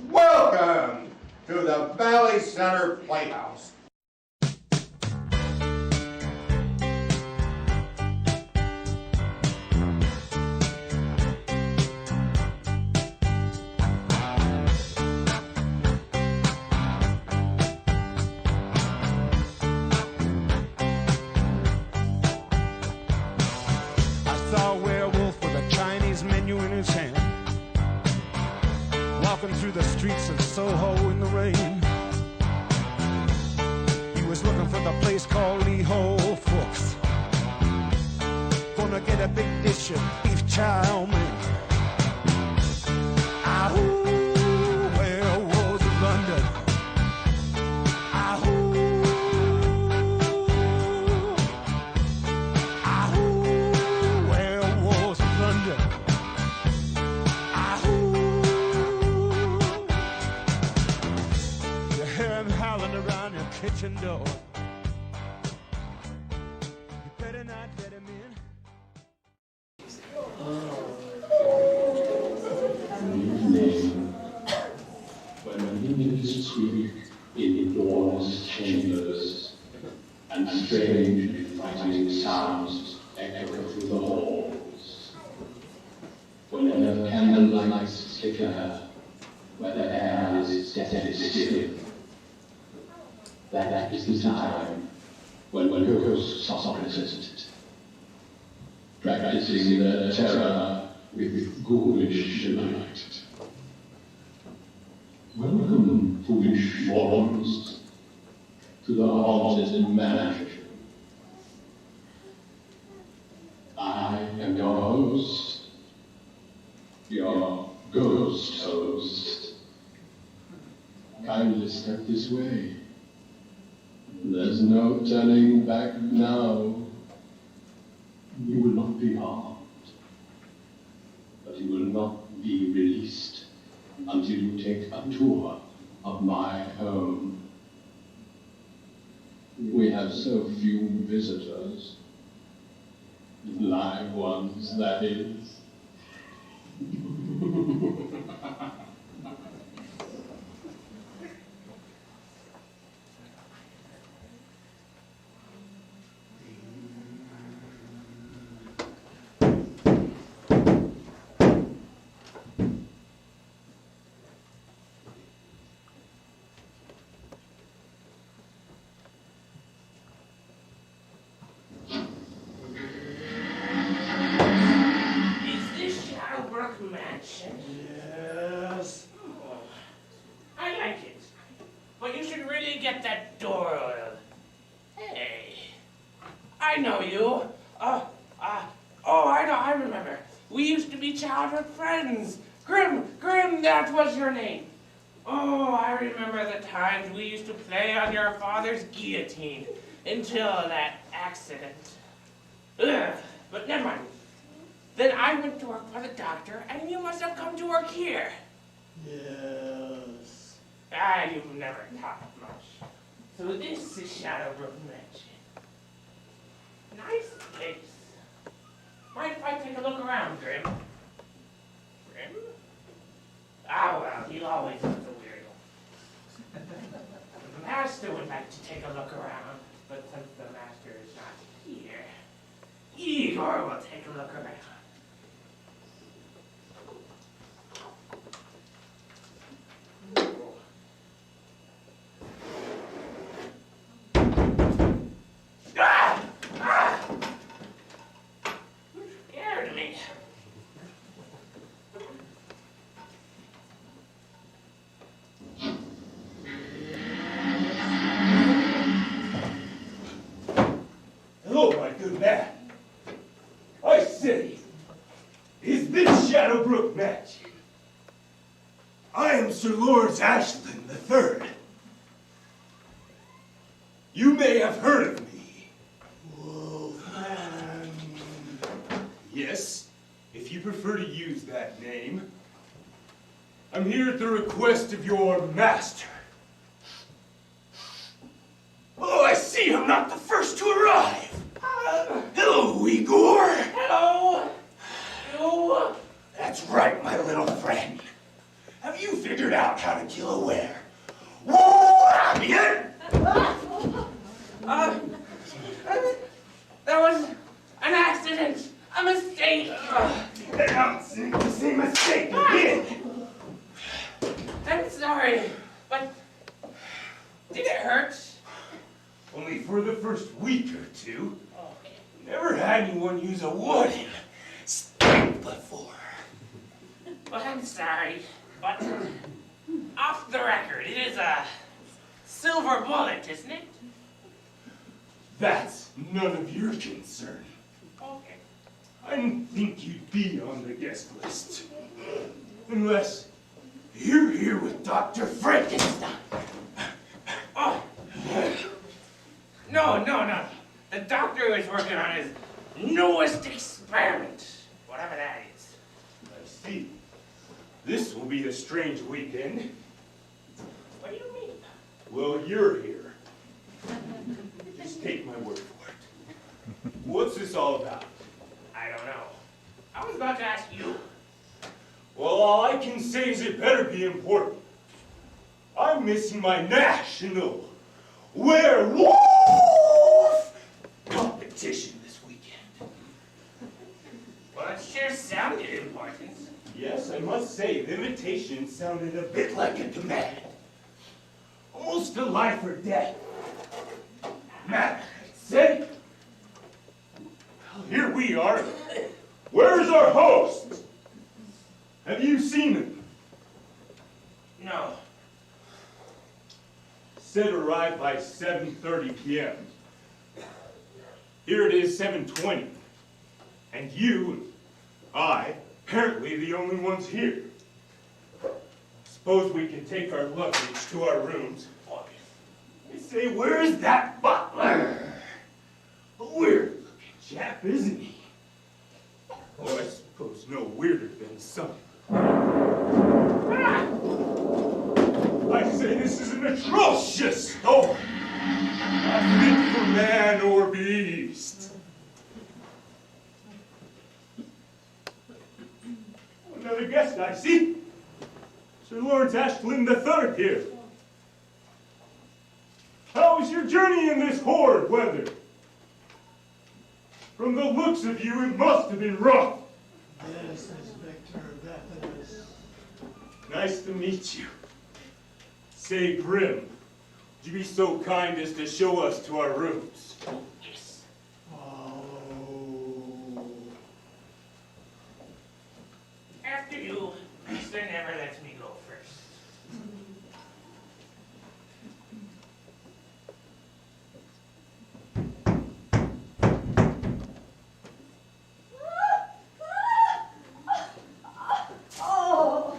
Welcome to the Valley Center Playhouse. Through the streets of Soho in the rain. He was looking for the place called Lee Ho Fooks. Gonna get a big dish of beef chow mein. Ahoo, where was London? Ahoo, ahoo, where was London? Around your kitchen door. You better not let him in. Evening, when winds sweep in doorless chambers, and strange, frightening sounds echo through the halls. Whenever candlelights flicker, where the air is deathly still. That is the time when ghosts are present, practicing their terror with ghoulish delight. Welcome, foolish mortals, to the haunted mansion. I am your host, your ghost host. Kindly step this way. There's no turning back now. You will not be harmed, but you will not be released until you take a tour of my home. We have so few visitors, live ones, that is. Shadowbrook Mansion? Yes. Oh, I like it. But you should really get that door oiled. Hey, I know you. I remember. We used to be childhood friends. Grim, that was your name. Oh, I remember the times we used to play on your father's guillotine until that accident. Ugh, but never mind. Then I went to work for the doctor, and you must have come to work here. Yes. You've never talked much. So this is Shadowbrook Mansion. Nice place. Mind if I take a look around, Grim? Grim? Well, you always was a weirdo. The master would like to take a look around, but since the master is not here, Igor will take a look around. Hello, my good man. I say, is this Shadowbrook Mansion? I am Sir Lawrence Ashland III. You may have heard of me. Yes, if you prefer to use that name. I'm here at the request of your master. Oh, I see I'm not the first to arrive. Hello, Igor. Hello. That's right, my little friend. Have you figured out how to kill a were? Wabian? That was an accident, a mistake. I don't see the same mistake again. I'm sorry, but did it hurt? Only for the first week or two. Never had anyone use a wooden stake before. Well, I'm sorry, but off the record, it is a silver bullet, isn't it? That's none of your concern. Okay. I didn't think you'd be on the guest list. Unless you're here with Dr. Frankenstein. Oh. No. The doctor is working on his newest experiment, whatever that is. I see. This will be a strange weekend. What do you mean? Well, you're here. Just take my word for it. What's this all about? I don't know. I was about to ask you. Well, all I can say is it better be important. I'm missing my national werewolf competition this weekend. Well, it sure sounded important. Yes, I must say, the invitation sounded a bit like a command. Almost a life or death. Matt, say, well, here we are. Where's our host? Have you seen him? No. Said arrive by 7:30 p.m. Here it is 7:20. And you and I, apparently the only ones here. Suppose we can take our luggage to our rooms. I say, where's that butler? A weird looking chap, isn't he? Oh, I suppose no weirder than some. Ah! I say this is an atrocious storm. Not fit for man or beast. Another guest, I see. Sir Lawrence Ashland III here. How was your journey in this horrid weather? From the looks of you, it must have been rough. Yes, Inspector, that is. Nice to meet you. Say, Grim, would you be so kind as to show us to our rooms? Yes. Oh. After you, Mister never lets me go first. Oh,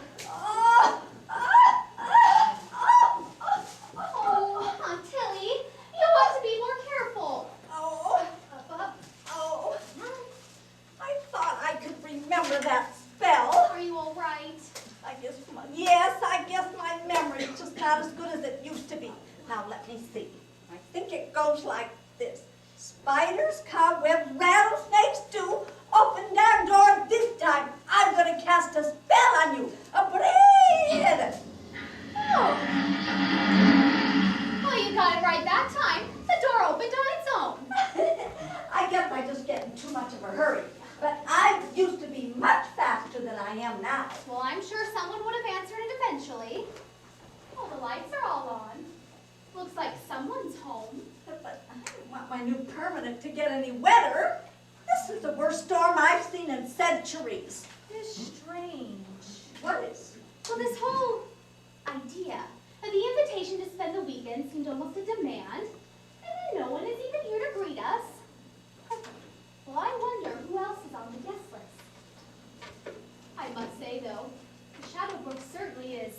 Aunt Tilly, you ought to be more careful. I thought I could remember that spell. Are you all right? I guess my memory's just not as good as it used to be. Now let me see. I think it goes like this. Spiders, cobwebs, rattlesnakes do. Open that door this time. I'm gonna cast a spell on you. A braid. Oh. Well, you got it right that time. The door opened on its own. I guess I just get in too much of a hurry. But I used to be much faster than I am now. Well, I'm sure someone would have answered it eventually. Oh, the lights are all on. Looks like someone's home. But I don't want my new permanent to get any wetter. This is the worst storm I've seen in centuries. It's strange. What is? Well, this whole idea of the invitation to spend the weekend seemed almost a demand, and then no one is even here to greet us. Well, I wonder who else is on the guest list. I must say, though, the Shadowbrook certainly is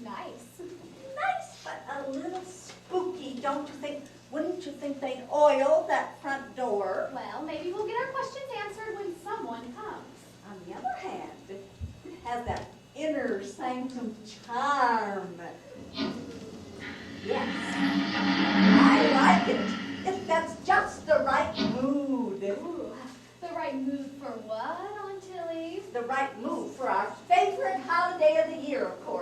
nice. Nice, but a little spooky, don't you think? Wouldn't you think they'd oil that front door? Well, maybe we'll get our questions answered when someone comes. On the other hand, it has that inner sanctum charm. Yes, I like it. It sets just the right mood. Ooh, the right mood for what, Aunt Tilly? The right mood for our favorite holiday of the year, of course.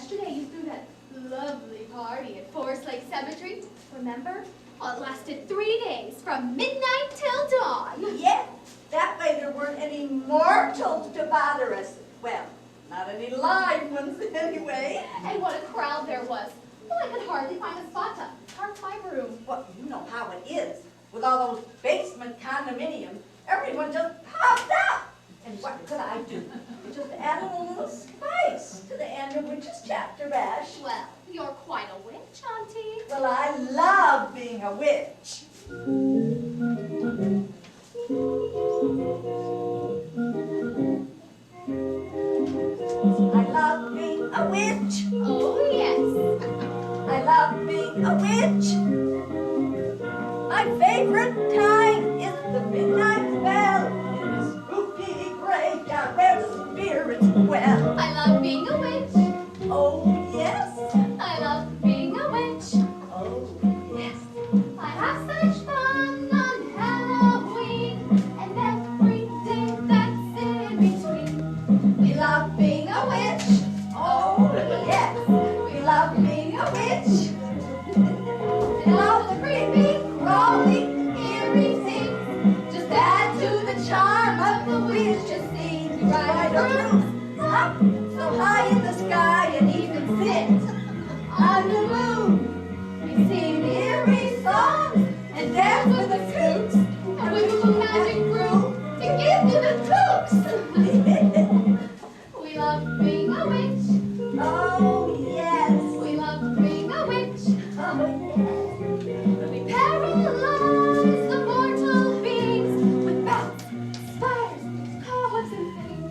yesterday you threw that lovely party at Forest Lake Cemetery. Remember? Well, it lasted 3 days, from midnight till dawn. Yeah, that way there weren't any mortals to bother us. Well, not any live ones anyway. And what a crowd there was. Well, I could hardly find a spot to park my room. Well, you know how it is. With all those basement condominiums, everyone just popped up. And what could I do? Just added a little spice to the end of Witch's Chapter Bash. Well, you're quite a witch, Auntie. Well, I love being a witch. I love being a witch. Oh, yes. I love being a witch. My favorite time is the midnight bell in the spooky graveyard where the spirits dwell. I love being a witch. Oh, yes. I love being a witch. Oh, yes. I have such fun on Halloween and everything that's in between. We love being a witch. Oh, yes. We love being a witch. And all the creepy, crawly, eerie things just add to the charm of the witch's scene. We ride our roofs Up so high in the sky and even sit on the moon. we sing eerie songs and dance with the flutes. And we move a magic brew to give to the cooks. We love being a witch. Oh, yes. We love being a witch. Oh, yes. We paralyze the mortal beings with bats, spiders, cobwebs, and things.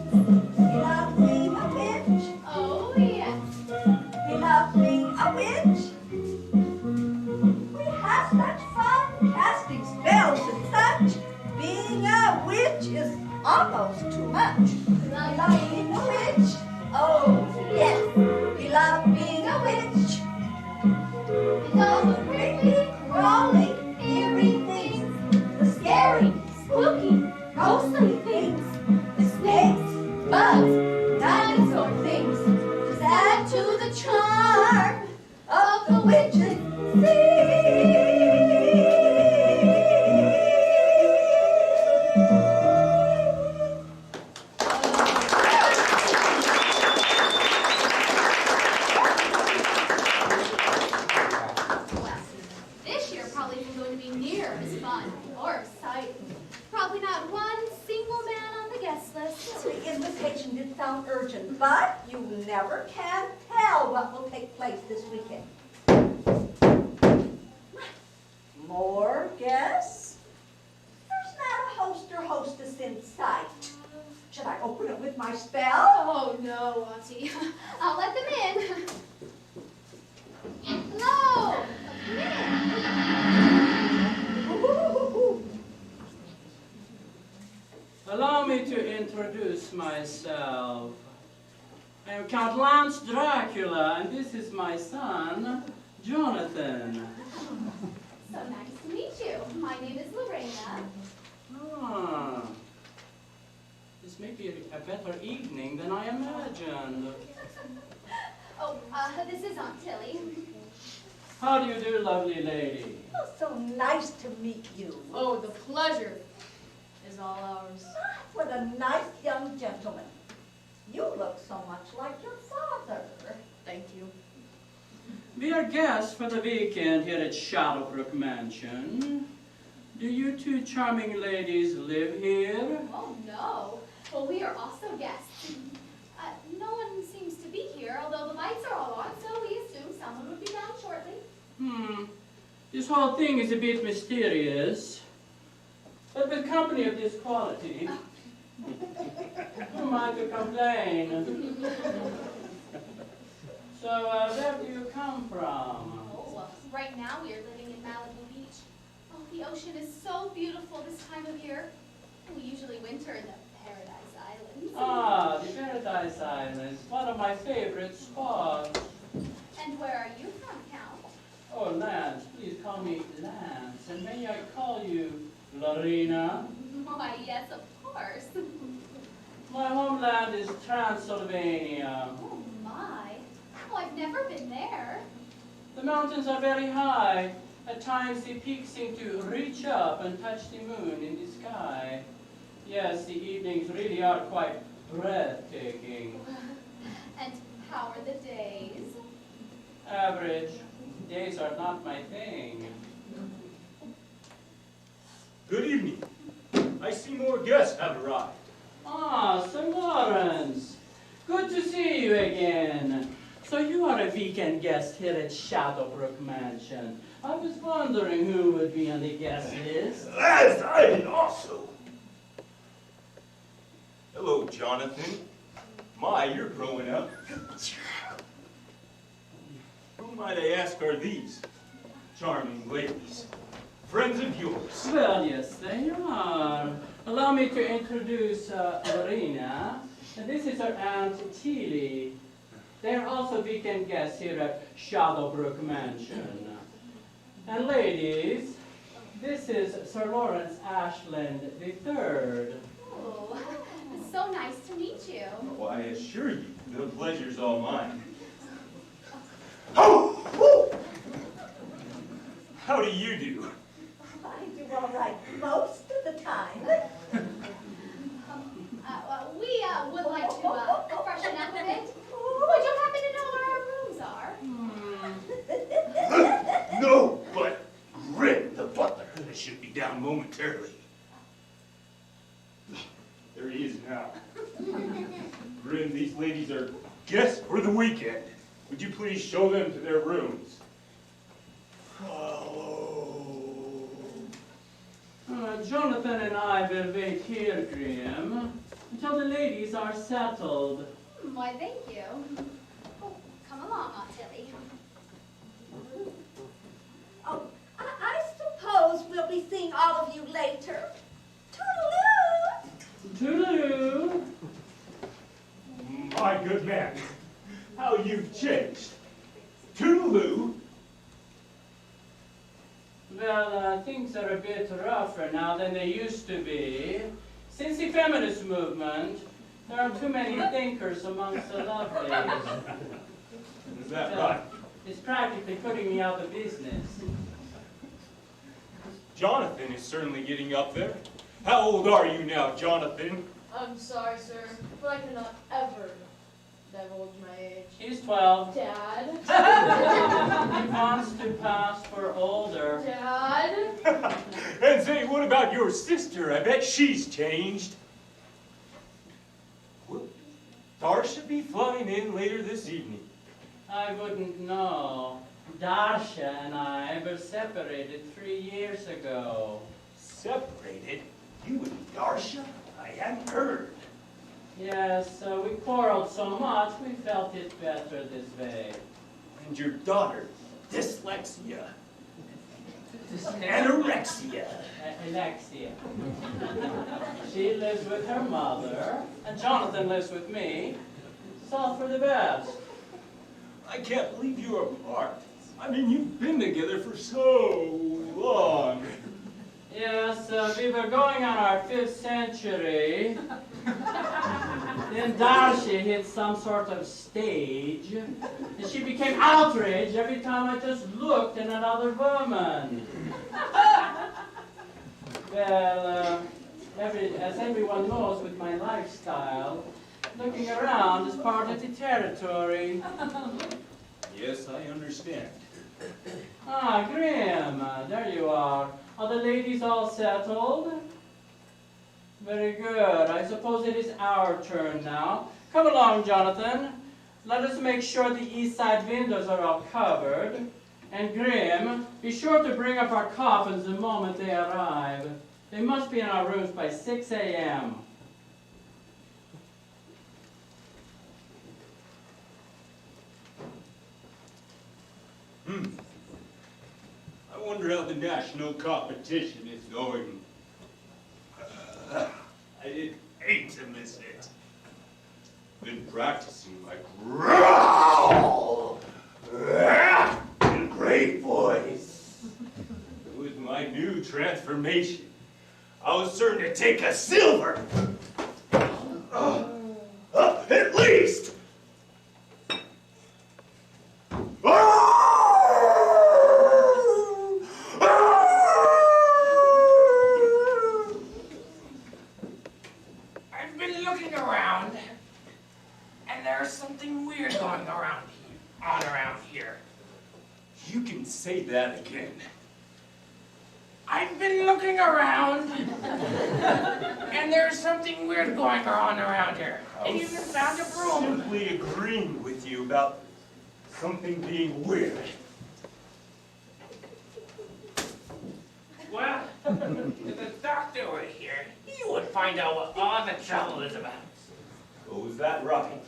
We love being a witch. Oh, yes. We love being a witch. We have such fun casting spells and such. Being a witch is almost too much. We We love love being a witch. Oh, yes. We love being a witch. and all the creepy, Crawly, eerie things. the scary, spooky, ghostly things, the snakes, bugs, dinosaur things, just add to the charm of the witch's This year probably isn't going to be near as fun or exciting. Probably not one single man on the guest list. The invitation did sound urgent, but you never can tell what will take place this weekend. More guests? There's not a host or hostess in sight. Should I open it with my spell? Oh, no, Auntie. I'll let them in. Hello! Come in. Allow me to introduce myself. I am Count Lance Dracula, and this is my son, Jonathan. So nice to meet you. My name is Lorena. Ah, this may be a better evening than I imagined. Oh, this is Aunt Tilly. How do you do, lovely lady? Oh, so nice to meet you. Oh, the pleasure is all ours. What a nice young gentleman. You look so much like your father. Thank you. We are guests for the weekend here at Shadowbrook Mansion. Do you two charming ladies live here? Oh, no. Well, we are also guests. No one seems to be here, although the lights are all on, so we assume someone would be down shortly. This whole thing is a bit mysterious. But with company of this quality, who am I to complain? So, where do you come from? Oh, right now we are living in Malibu Beach. Oh, the ocean is so beautiful this time of year. We usually winter in the Paradise Islands. Ah, the Paradise Islands, one of my favorite spots. And where are you from, Count? Oh, Lance, please call me Lance. And may I call you Lorena? Why, yes, of course. My homeland is Transylvania. Oh, my. Oh, I've I've never been there. The mountains are very high. At times the peaks seem to reach up and touch the moon in the sky. Yes, the evenings really are quite breathtaking. And how are the days? Average. Days are not my thing. Good evening. I see more guests have arrived. Ah, Sir Lawrence. Good to see you again. So you are a weekend guest here at Shadowbrook Mansion. I was wondering who would be on the guest list. As I also. Hello, Jonathan. My, you're growing up. Who might I ask are these charming ladies? Friends of yours? Well, yes, they are. Allow me to introduce Lorena. And this is her Aunt Tilly. They are also weekend guests here at Shadowbrook Mansion. And ladies, this is Sir Lawrence Ashland III. Oh, so nice to meet you. Oh, I assure you, the pleasure's all mine. Oh! How do you do? I do all right most of the time. We would like to freshen up a bit. Would you happen to know where our rooms are? No, but Grim, the butler, should be down momentarily. There he is now. Grim, these ladies are guests for the weekend. Would you please show them to their rooms? Jonathan and I will wait here, Graham, until the ladies are settled. Why, thank you. Oh, come along, Aunt Tilly. Oh, I suppose we'll be seeing all of you later. Toodaloo! Toodaloo! My good man, how you've changed. Toodaloo. Well, things are a bit rougher now than they used to be. Since the feminist movement, there are too many thinkers amongst the lovelies. Is that right? It's practically putting me out of business. Jonathan is certainly getting up there. How old are you now, Jonathan? I'm sorry, sir, but I cannot ever divulge my age. He's 12. Dad? He wants to pass for older. Dad? And say, what about your sister? I bet she's changed. Will Darsha be flying in later this evening? I wouldn't know. Darsha and I were separated 3 years ago. Separated? You and Darsha? I hadn't heard. Yes, we quarreled so much we felt it better this way. And your daughter, dyslexia, anorexia. Alexia. She lives with her mother, and Jonathan lives with me. It's all for the best. I can't believe you're apart. I mean, you've been together for so long. Yes, we were going on our 5th century. Then Darcy hit some sort of stage, and she became outraged every time I just looked at another woman. Well, as everyone knows with my lifestyle, looking around is part of the territory. Yes, I understand. Ah, Graham, there you are. Are the ladies all settled? Very good. I suppose it is our turn now. Come along, Jonathan. Let us make sure the east side windows are all covered. And Grim, be sure to bring up our coffins the moment they arrive. They must be in our rooms by 6 a.m. I wonder how the national competition is going. I'd hate to miss it. Been practicing my growl in great voice. With my new transformation, I was certain to take a silver. At least. I've been looking around, and there's something weird going around here. You can say that again. I've been looking around, and there's something weird going on around here. I even found a broom. Simply agreeing with you about something being weird. Well, if the doctor were here, he would find out what all the trouble is about. Oh, is that right?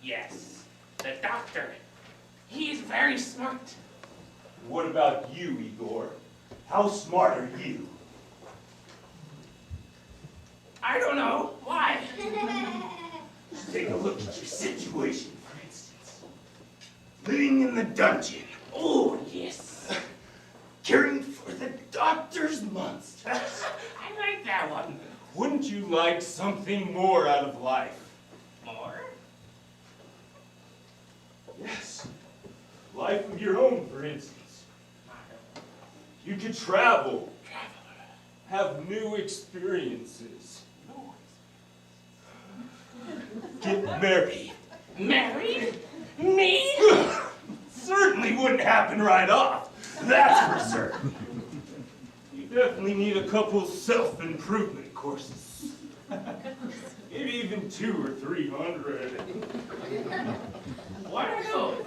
Yes, the doctor. He's very smart. What about you, Igor? How smart are you? I don't know. Why? Just take a look at your situation, for instance. Living in the dungeon. Oh, yes. Caring for the doctor's monsters. I like that one. Wouldn't you like something more out of life? More? Yes. Life of your own, for instance. You could travel. Have new experiences. Get married. Married? Me? Certainly wouldn't happen right off. That's for certain. You definitely need a couple self-improvement courses. Maybe even 200 or 300. What are those?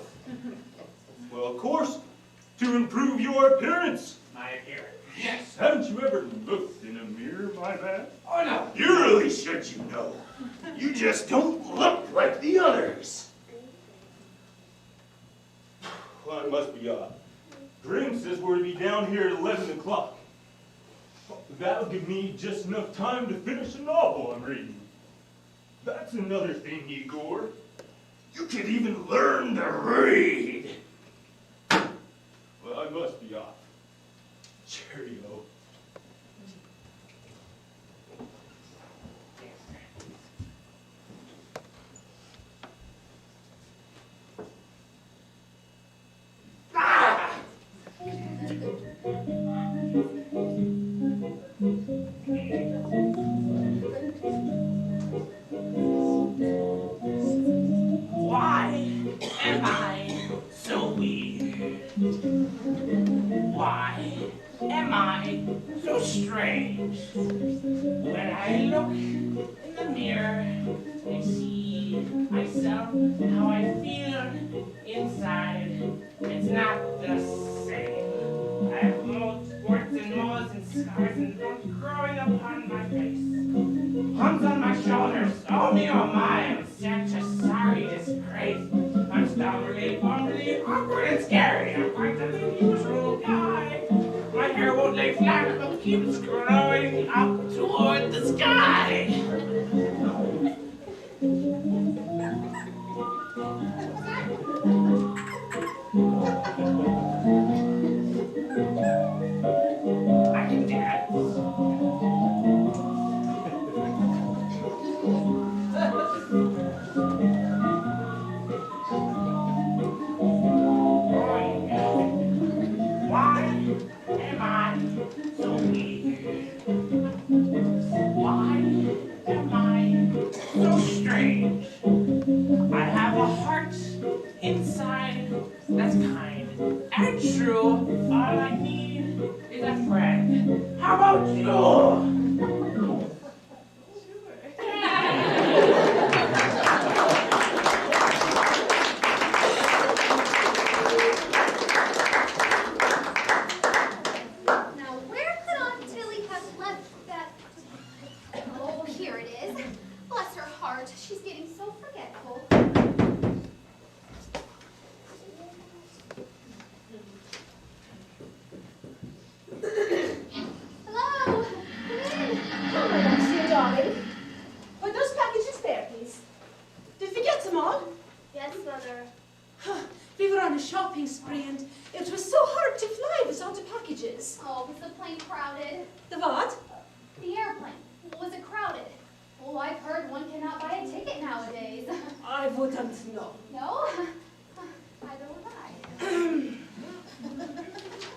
Well, of course, to improve your appearance. My appearance. Yes. Haven't you ever looked in a mirror, my man? Oh, no. You really should, you know. You just don't look like the others. Well, I must be off. Grim says we're to be down here at 11 o'clock. That'll give me just enough time to finish a novel I'm reading. That's another thing, Igor. You could even learn to read. Well, I must be off. Cheerio. Ah! Why am I so weird? Why am I so strange? When I look in the mirror and see myself, how I feel inside, it's not the same. I have moles, warts and moles and scars and bumps growing upon my face. Humps on my shoulders, oh me, oh my, I'm such a sorry disgrace. I'm stubbornly, bumbly, awkward and scary. I'm quite the usual guy. My hair won't lay flat, but keeps growing up toward the sky. I can dance. Why am I so weird? Why am I so strange? I have a heart inside that's kind and true. All I need is a friend. How about you? Now, where could Aunt Tilly have left that? Oh, here it is. Bless her heart, she's getting so forgetful. Hello, come in. Oh, my gosh, dear darling. Put those packages there, please. Did you forget them all? Yes, Mother. We were on a shopping spree and it was so hard to fly without the packages. Oh, was the plane crowded? The what? The airplane. Was it crowded? Oh, I've heard one cannot buy a ticket nowadays. I wouldn't know. No? Neither would I.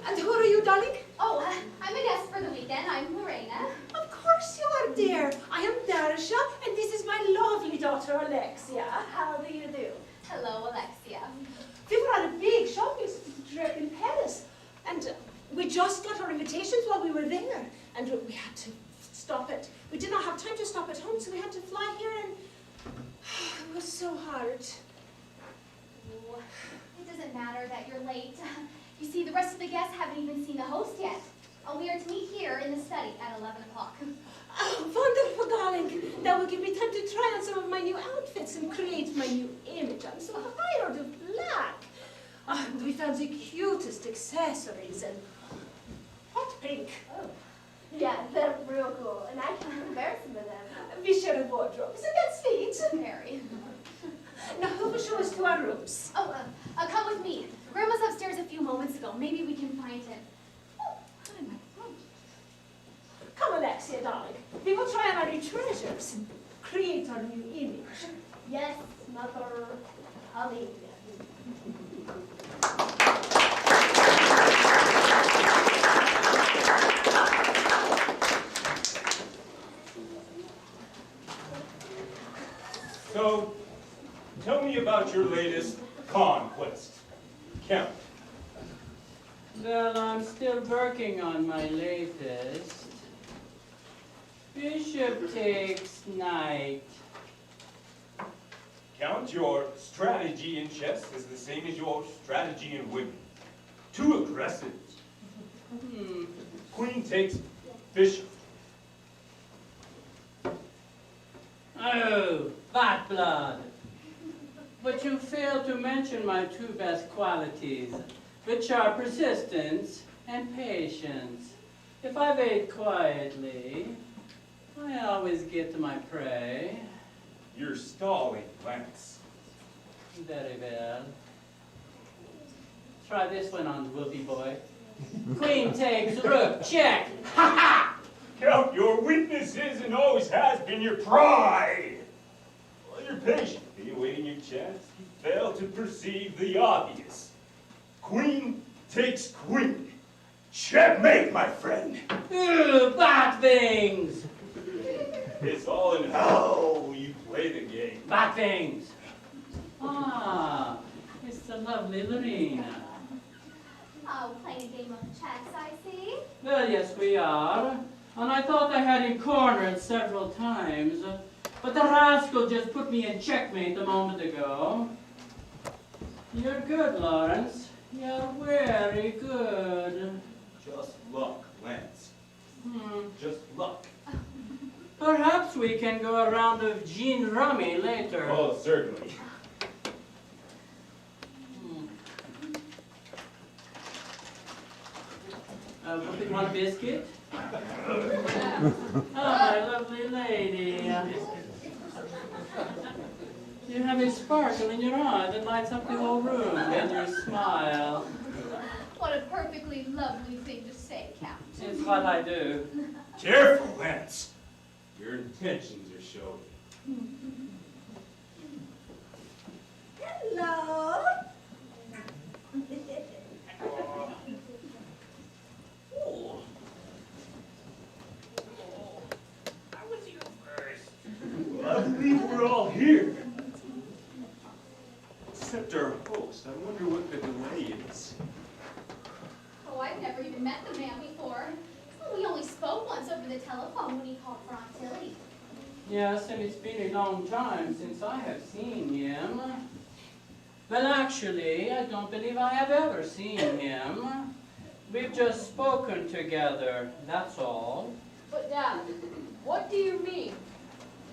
And who are you, darling? Oh, I'm a guest for the weekend. I'm Lorena. Of course you are, dear. I am Darisha, daughter Alexia. How do you do? Hello, Alexia. We were on a big shopping trip in Paris, and we just got our invitations while we were there, and we had to stop it. We did not have time to stop at home, so we had to fly here, and it was so hard. Oh, it doesn't matter that you're late. You see, the rest of the guests haven't even seen the host yet. We are to meet here in the study at 11 o'clock. Oh, wonderful, darling. That will give me time to try on some of my new outfits and create my new image. I'm so tired of black. We found the cutest accessories and hot pink. Oh, yeah, they're real cool, and I can compare some of them. We share a wardrobe. Isn't that sweet? Very. Now, who will show us to our rooms? Oh, come with me. Graham was upstairs a few moments ago. Maybe we can find him. Oh, what am I from? Come, Alexia, darling. We will try on our new treasures and create our new image. Yes, Mother. Holly. So, tell me about your latest conquest, Count. Well, I'm still working on my latest. Bishop takes knight. Count, your strategy in chess is the same as your strategy in women. Too aggressive. Queen takes bishop. Oh, bad blood. But you fail to mention my two best qualities, which are persistence and patience. If I wait quietly, I always get to my prey. You're stalling, Lance. Very well. Try this one on, Wolfie boy. Queen takes rook, check. Ha ha! Count, your weakness is and always has been your pride. While you're patiently awaiting your chance, you fail to perceive the obvious. Queen takes queen. Checkmate, my friend. Ooh, bat wings! It's all in how you play the game. Bat wings! Ah, it's the lovely Lorena. Oh, playing a game of chess, I see. Well, yes, we are. And I thought I had him cornered several times. But the rascal just put me in checkmate a moment ago. You're good, Lawrence. You're very good. Just luck, Lance. Just luck. Perhaps we can go a round of gin rummy later. Oh, certainly. Want a biscuit? Oh, my lovely lady. You have a sparkle in your eye that lights up the whole room when you smile. What a perfectly lovely thing to say, Count. It's what I do. Careful, Lance. Your intentions are showing. Hello. I believe we're all here. Except our host. I wonder what the delay is. Oh, I've never even met the man before. We only spoke once over the telephone when he called for Aunt Tilly. Yes, and it's been a long time since I have seen him. Well, actually, I don't believe I have ever seen him. We've just spoken together, that's all. But Dad, what do you mean?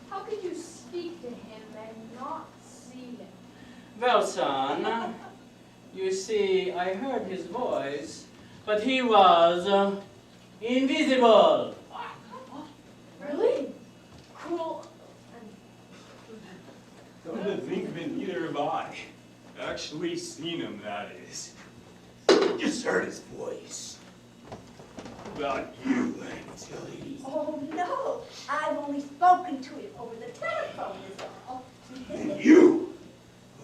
How could you speak to him and not see him? Well, son, you see, I heard his voice, but he was invisible. Really? Cool. Come to think of it, neither have I. Actually seen him, that is. Just heard his voice. About you, Aunt Tilly. Oh, no. I've only spoken to him over the telephone, is all. And you?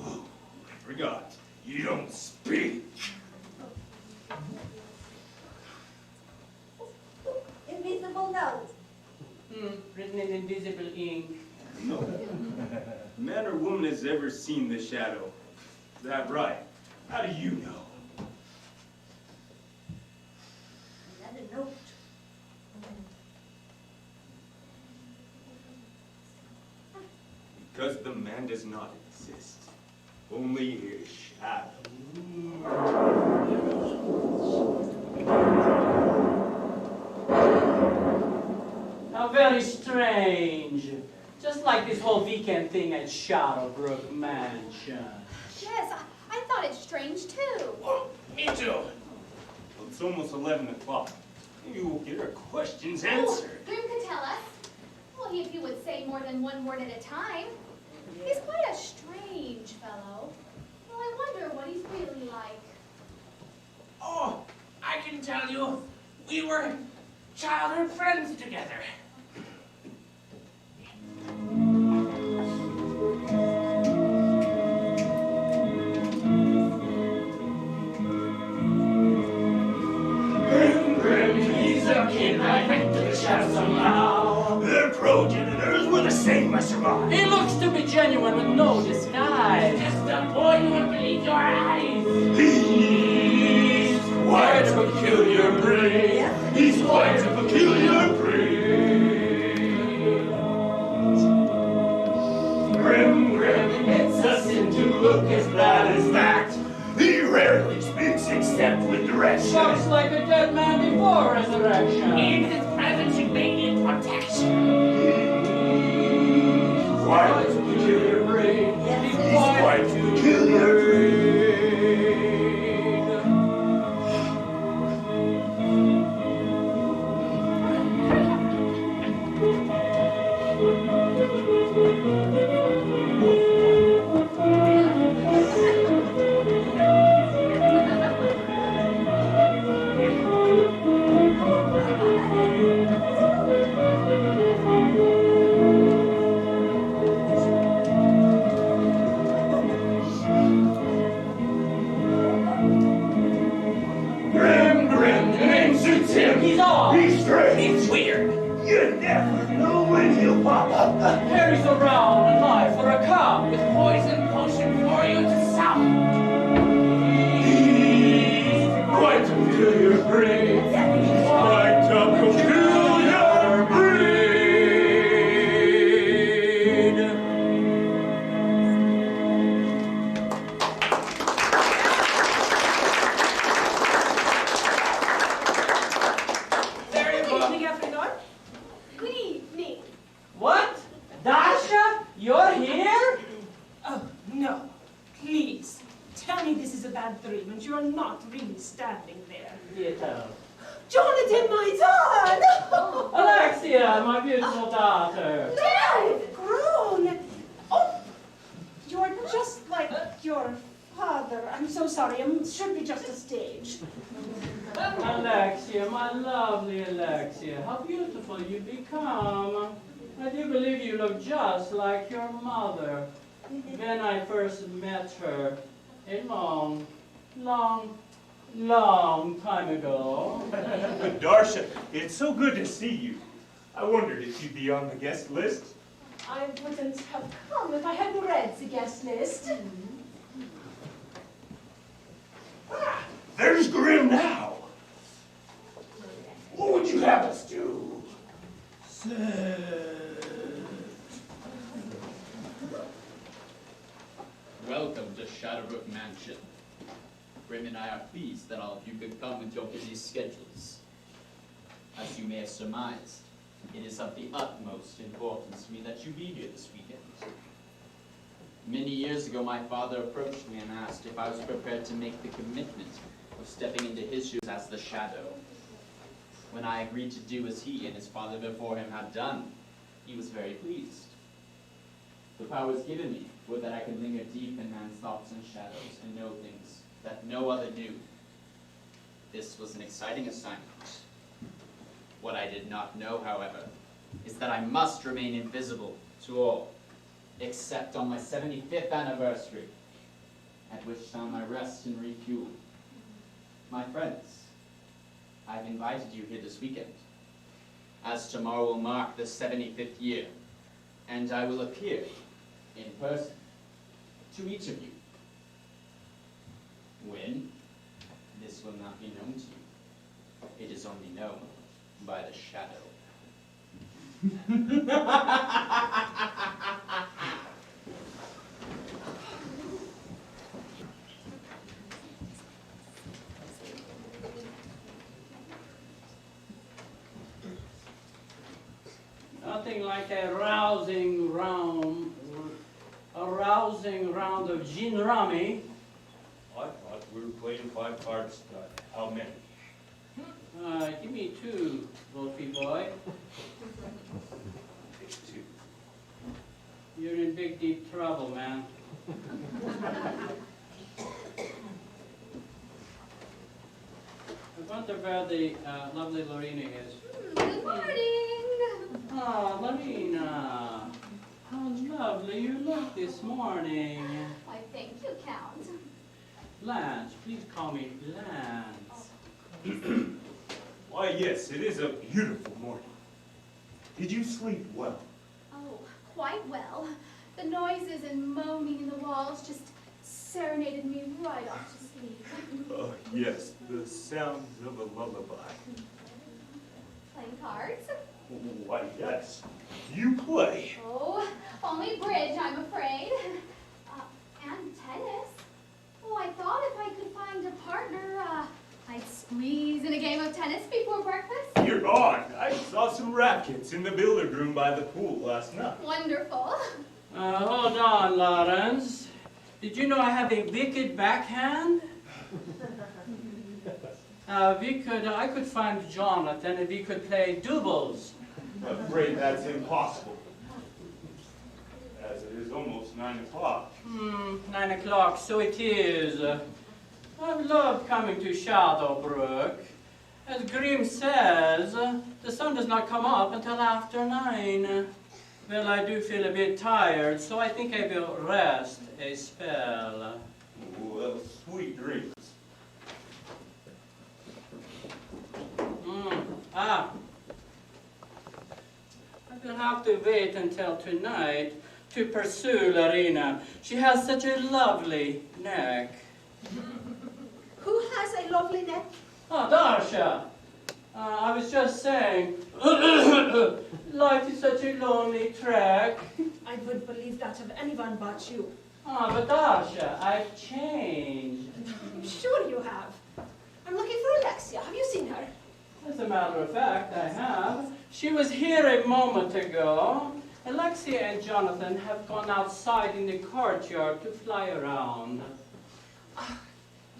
Oh, I forgot. You don't speak. Invisible nose. Written in invisible ink. No man or woman has ever seen the shadow. Is that right? How do you know? Another note. Because the man does not exist. Only his shadow. How very strange. Just like this whole weekend thing at Shadowbrook Mansion. Yes, I thought it strange too. Oh, me too. Well, it's almost 11 o'clock. Maybe we'll get our questions answered. Grim could tell us. Well, if he would say more than one word at a time. He's quite a strange fellow. Well, I wonder what he's really like. Oh, I can tell you, we were childhood friends together. He's a kid right back to the shadow somehow. Their progenitors were the same, I surmise. He looks to be genuine with no disguise. Just a boy who would believe your eyes. He's quite a peculiar breed. He's quite a peculiar breed. Grim gets us into look as bad as that. He rarely speaks except with direction. Looks like a dead man before resurrection. In his presence, you may need protection. He's quite a peculiar breed. He's He's quite a peculiar breed. Grim, the name suits him. He's odd. He's strange. It's weird. You never know when he'll pop up. Harry's around and live for a cup. With poison potion for you to sup. He's quite a peculiar breed. Quite a peculiar breed. There you Good go. evening, everyone. Good evening. What? Dasha? You're here? Oh, no. Please, tell me this is a bad dream and you're not really standing there. Ditto. Jonathan, my son! Alexia, my beautiful daughter. I've grown. Oh, you're just like your father. I'm so sorry. It should be just a stage. Alexia, my lovely Alexia, how beautiful you become. I do believe you look just like your mother. When I first met her, a long time ago. Darsha, it's so good to see you. I wondered if you'd be on the guest list. I wouldn't have come if I hadn't read the guest list. Ah, there's Grim now. What would you have us do? Welcome to Shadowbrook Mansion. Grim and I are pleased that all of you could come with your busy schedules. As you may have surmised, it is of the utmost importance to me that you be here this weekend. Many years ago, my father approached me and asked if I was prepared to make the commitment of stepping into his shoes as the Shadow. When I agreed to do as he and his father before him had done, he was very pleased. The powers given me were that I could linger deep in man's thoughts and shadows and know things that no other knew. This was an exciting assignment. What I did not know, however, is that I must remain invisible to all, except on my 75th anniversary, at which time I rest and refuel. My friends, I've invited you here this weekend, as tomorrow will mark the 75th year, and I will appear in person to each of you. When? This will not be known to you. It is only known by the shadow. Nothing like a rousing round of gin rummy. I thought we were playing 5 cards tonight. How many? Give me 2, Wolfie boy. Take 2. You're in big, deep trouble, man. I wonder where the lovely Lorena is. Good morning. Oh, Lorena. How lovely you look this morning. Why, thank you, Count. Blanche, please call me Blanche. Why, yes, it is a beautiful morning. Did you sleep well? Oh, quite well. The noises and moaning in the walls just serenaded me right off to sleep. Oh, yes, the sounds of a lullaby. Playing cards? Why, yes. You play. Oh, only bridge, I'm afraid. And tennis. Oh, I thought if I could find a partner, I'd squeeze in a game of tennis before breakfast. You're on. I saw some rackets in the billiard room by the pool last night. Wonderful. Hold on, Lawrence. Did you know I have a wicked backhand? I could find Jonathan and we could play doubles. I'm afraid that's impossible. As it is almost 9 o'clock. 9 o'clock, so it is. I've loved coming to Shadowbrook. As Grimm says, the sun does not come up until after 9. Well, I do feel a bit tired, so I think I will rest a spell. Well, sweet dreams. I will have to wait until tonight to pursue Lorena. She has such a lovely neck. Who has a lovely neck? Oh, Darcia! I was just saying, life is such a lonely trek. I would believe that of anyone but you. But Darcia, I've changed. I'm sure you have. I'm looking for Alexia. Have you seen her? As a matter of fact, I have. She was here a moment ago. Alexia and Jonathan have gone outside in the courtyard to fly around.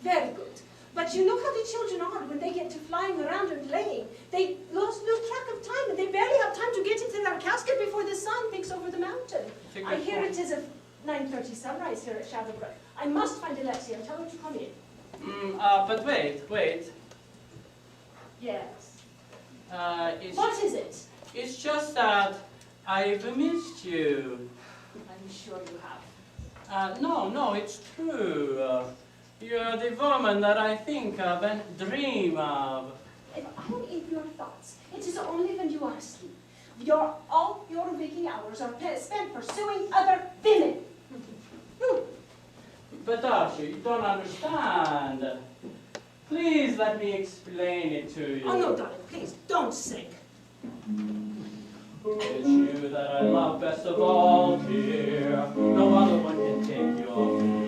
Very good. But you know how the children are when they get to flying around and playing. They lose track of time and they barely have time to get into their casket before the sun peeks over the mountain. I hear it is a 9:30 sunrise here at Shadowbrook. I must find Alexia and tell her to come in. But wait. Yes. It's, What is it? It's just that I've missed you. I'm sure you have. No, it's true. You're the woman that I think of and dream of. If I am in your thoughts, it is only when you are asleep. All your waking hours are spent pursuing other women. But Darcia, you don't understand. Please let me explain it to you. Oh no, darling, please, don't sing. It's you that I love best of all, dear. No other one can take your place.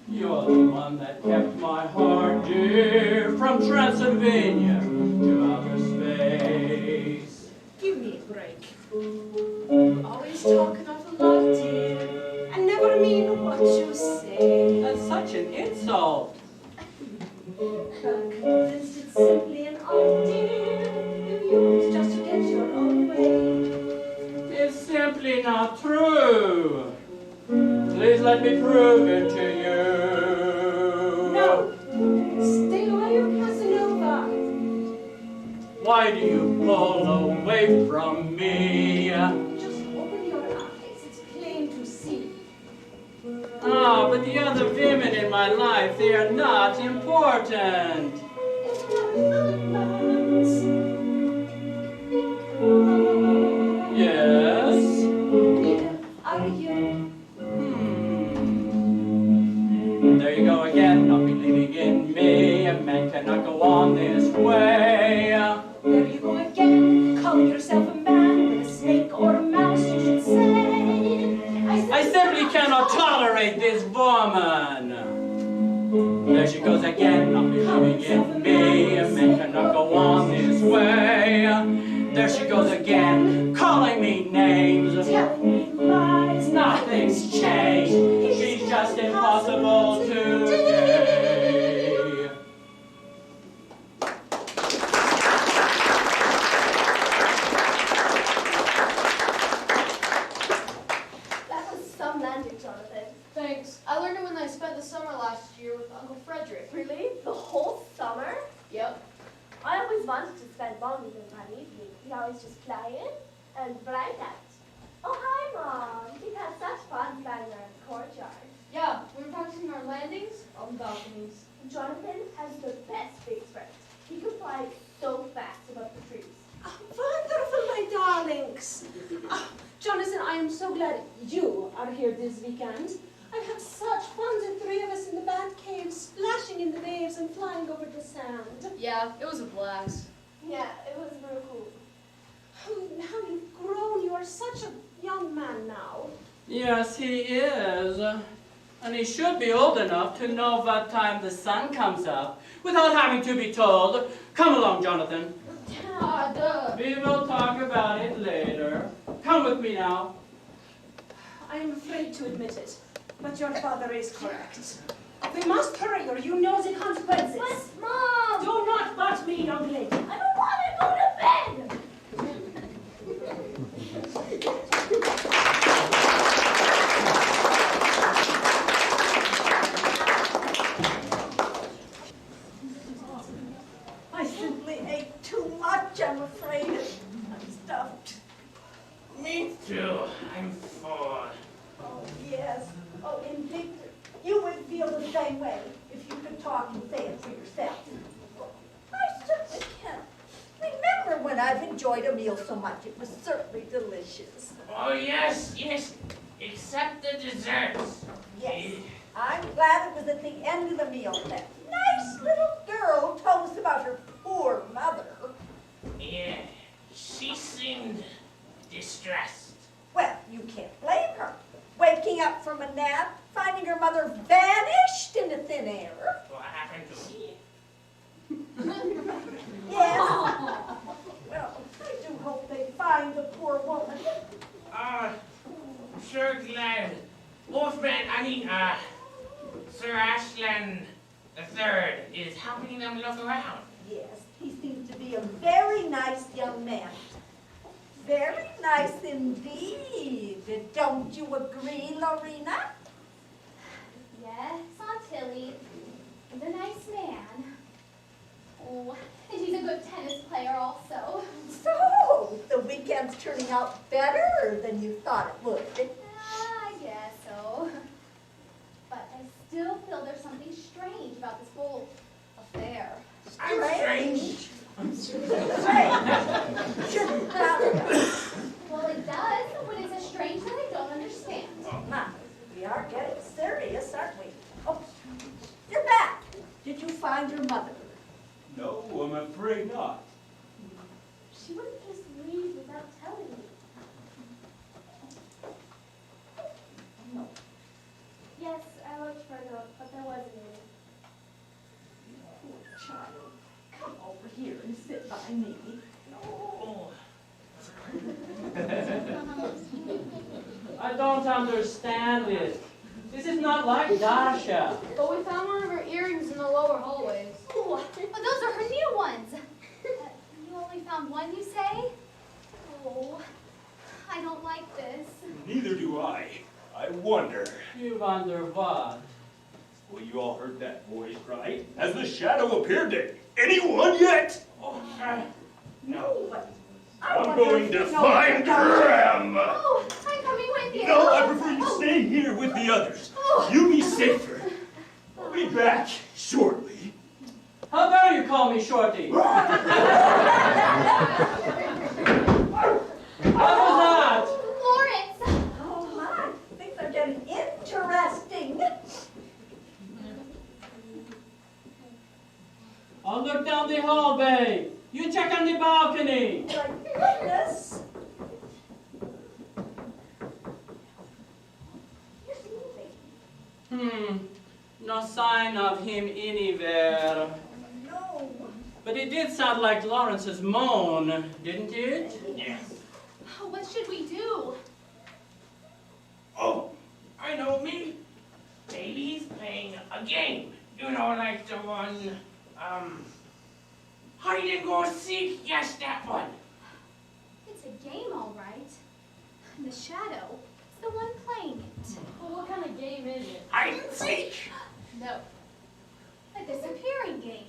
You're the one that kept my heart dear from Transylvania to outer space. Give me a break. Always talking of love, dear, and never mean what you say. That's such an insult. I'm convinced it's simply an idea of yours just to get your own way. It's simply not true. Please let me prove it to you. No, stay away, you Casanova. Why do you pull away from me? Just open your eyes, it's plain to see. But the other women in my life, they are not important. It's not There you go again, not believing in me. A man cannot go on this way. There you go again, calling yourself a man with a snake or a mouse, you should say. I simply cannot tolerate this woman. There she goes again, not believing in me. A man cannot go on this way. There she goes again, calling me names. Telling me lies. Nothing's changed. She's just impossible today. That was some landing, Jonathan. Thanks. I learned it when I spent the summer last year with Uncle Frederick. Really? The whole summer? Yep. I always wanted to spend long with him one evening. We always just fly in and bright out. Oh, hi, Mom. We had such fun flying around the courtyard. Yeah, we were practicing our landings on balconies. Jonathan has the best big friend. He can fly so fast above the trees. Oh, wonderful, my darlings. Oh, Jonathan, I am so glad you are here this weekend. I've had such fun, the three of us in the bat cave, splashing in the waves and flying over the sand. Yeah, it was a blast. Yeah, it was real cool. Oh, now you've grown. You are such a young man now. Yes, he is. And he should be old enough to know what time the sun comes up without having to be told. Come along, Jonathan. Dad. We will talk about it later. Come with me now. I am afraid to admit it, but your father is correct. We must hurry or you know the consequences. But, Mom! Do not butt me, young lady. I don't want to go to bed! I simply ate too much, I'm afraid. I'm stuffed. Me too. I'm full. Oh, yes. Oh, and Victor, you would feel the same way if you could talk and say it for yourself. I certainly can't remember when I've enjoyed a meal so much. It was certainly delicious. Oh, yes, yes. Except the desserts. Yes. I'm glad it was at the end of the meal that nice little girl told us about her poor mother. Yeah, she seemed distressed. Well, you can't blame her. Waking up from a nap, finding her mother vanished into thin air. What happened to me? Yes. Well, I do hope they find the poor woman. I'm sure glad. Sir Ashland III is helping them look around. Yes, he seems to be a very nice young man. Very nice indeed. Don't you agree, Lorena? Yes, Aunt Tilly. He's a nice man. Oh, and he's a good tennis player also. So, the weekend's turning out better than you thought it would. I guess so. But I still feel there's something strange about this whole affair. I'm strange. Well, it does, but it's a strange that I don't understand. Now, we are getting serious, aren't we? Oh, you're back. Did you find your mother? No, I'm afraid not. She wouldn't just leave without telling me. No. Yes, I looked for a note, but there wasn't any. Poor child. Come over here and sit by me. Oh. I don't understand it. This is not like Dasha. But we found one of her earrings in the lower hallways. Oh, but those are her new ones. You only found one, you say? Oh, I don't like this. Neither do I. I wonder. You wonder what? Well, you all heard that voice, right? Has the shadow appeared to anyone yet? Oh, No, but I I'm wonder going if to you know find what- Graham. Oh, I'm coming with you. No, I prefer you stay here with the others. You be safer. I'll be back shortly. How dare you call me Shorty? What was that? Lawrence. Oh my, things are getting interesting. on the hallway. You check on the balcony. My goodness. Here's Evie. No sign of him anywhere. No. But it did sound like Lawrence's moan, didn't it? Yes. Oh, what should we do? Oh, I know me. Maybe he's playing a game. You know, like the one, hide and go seek. Yes, that one. It's a game, all right. The Shadow is the one playing it. Well, what kind of game is it? Hide and seek. No. A disappearing game.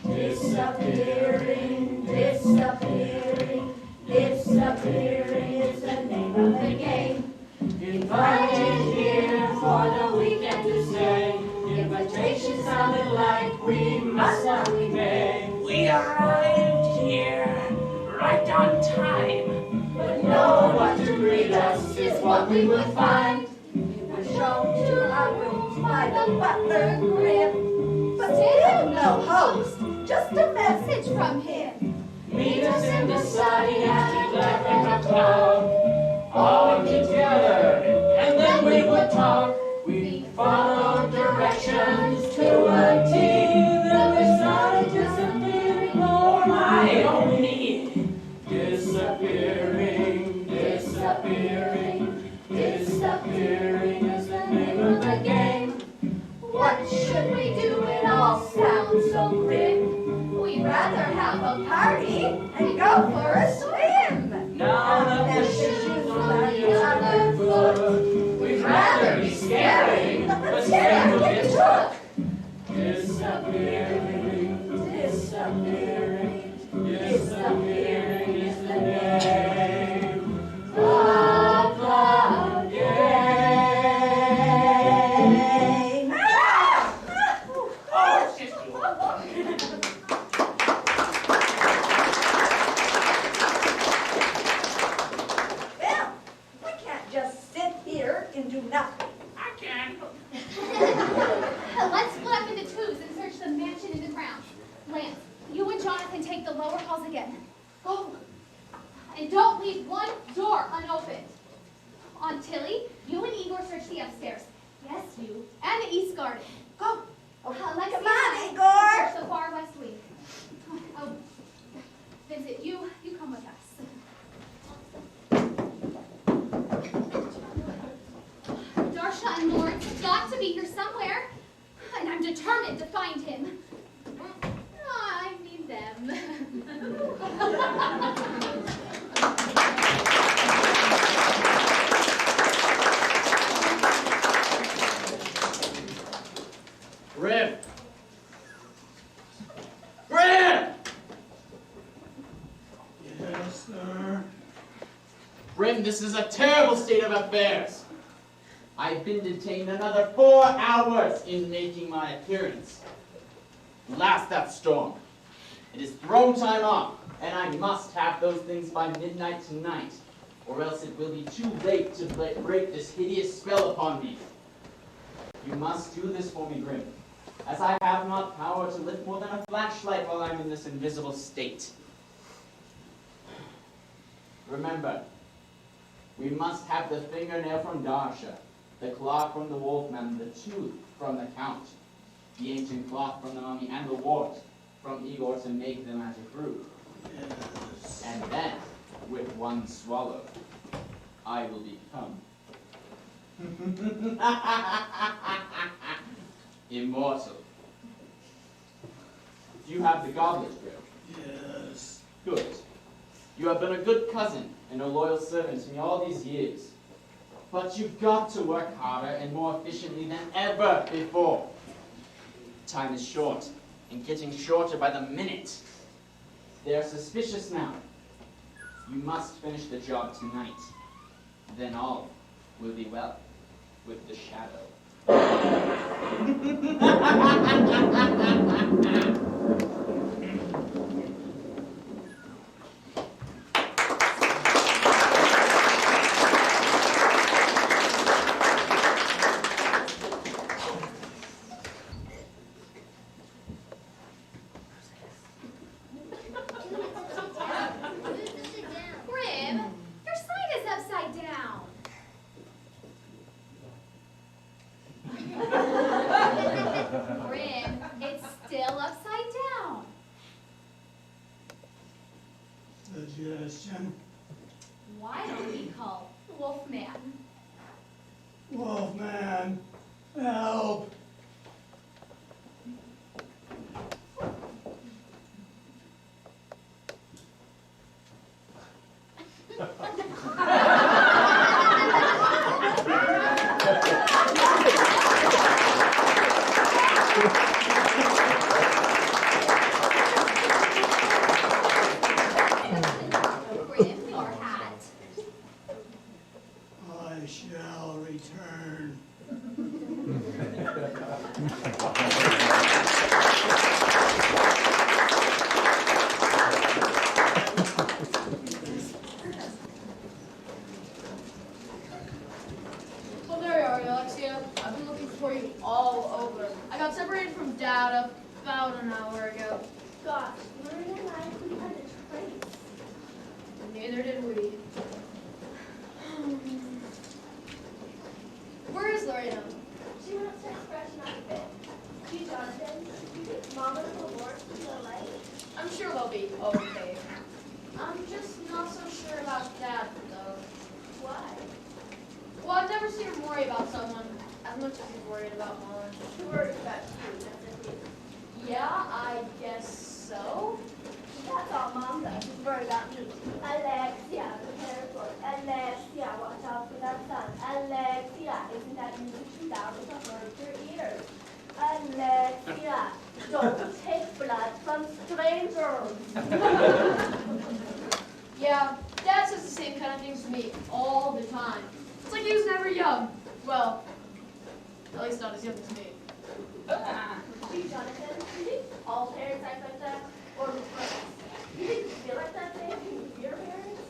Disappearing, disappearing, disappearing is the name of the game. Invited here for the weekend to stay. Invitation sounded like we must not pay. We arrived here right on time. But no one to greet us is what we would find. We were shown to our rooms by the butler Grim. But still no host, just a message from him. Meet us in the study at 11 o'clock. All together, and then we would talk. We'd follow directions to a T. Then we started disappearing. Oh my, oh me. Disappearing, disappearing, disappearing is the name of the game. What should we do? It all sounds so grim. We'd rather have a party and go for a swim. Now that the shoes on the other foot, we'd rather be scaring, but scared will get took. Disappearing, disappearing, disappearing is the name of the game. Oh, it's just you. Well, we can't just sit here and do nothing. I can. Let's split up into twos and search the mansion and the grounds. Lance, you and Jonathan take the lower halls again. Go. And don't leave one door unopened. On Tilly, you and Igor search the upstairs. Yes, you. And the east garden. Go. Let's Come see on, how Igor. search the far west wing. Oh, Vincent, you come with us. Darsha and Lawrence have got to be here somewhere, and I'm determined to find him. I mean them. Grim! Grim! Yes, sir. Grim, this is a terrible state of affairs. I've been detained another 4 hours in making my appearance. Last that storm. It is throne time off, and I must have those things by midnight tonight, or else it will be too late to break this hideous spell upon me. You must do this for me, Grim, as I have not power to lift more than a flashlight while I'm in this invisible state. Remember, we must have the fingernail from Darsha, the claw from the wolfman, the tooth from the count, the ancient cloth from the mummy, and the wart from Igor to make the magic brew. Yes. And then, with one swallow, I will become immortal. Do you have the goblet, Grim? Yes. Good. You have been a good cousin and a loyal servant to me all these years. But you've got to work harder and more efficiently than ever before. Time is short, and getting shorter by the minute. They're suspicious now. You must finish the job tonight. Then all will be well with the shadow. suggestion. Why don't we call Wolfman? Wolfman, help! Grim, your hat. I shall return. Well, there you are, Alexia. I've been looking for you all over. I got separated from Dad about an hour ago. Gosh, Lauren and I couldn't find a trace. Neither did we. Where is Lorena? She went upstairs freshen up a bit. Gee, Jonathan, you think Mom and Uncle Lawrence will be all right? I'm sure they'll be okay. I'm just not so sure about Dad, though. Why? Well, I've never seen him worry about someone as much as he's worried about Mom. She worries about you, doesn't he? Yeah, I guess so. That's all Mom does, is worry about me. Alexia, be careful. Alexia, watch out for that sun. Alexia, isn't that music too loud to hurt your ears? Alexia, don't take blood from strangers. Yeah, Dad says the same kind of things to me all the time. It's like he was never young. Well, at least not as young as me. Gee, Jonathan, you think all parents act like that? Or with friends? You think you feel like that thing with your parents?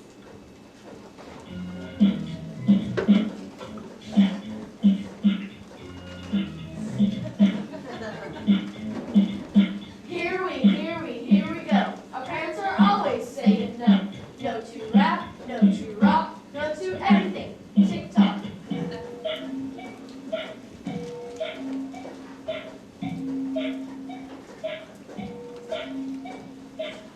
Here we go. Our parents are always saying no. No to rap, no to rock, no to everything. TikTok.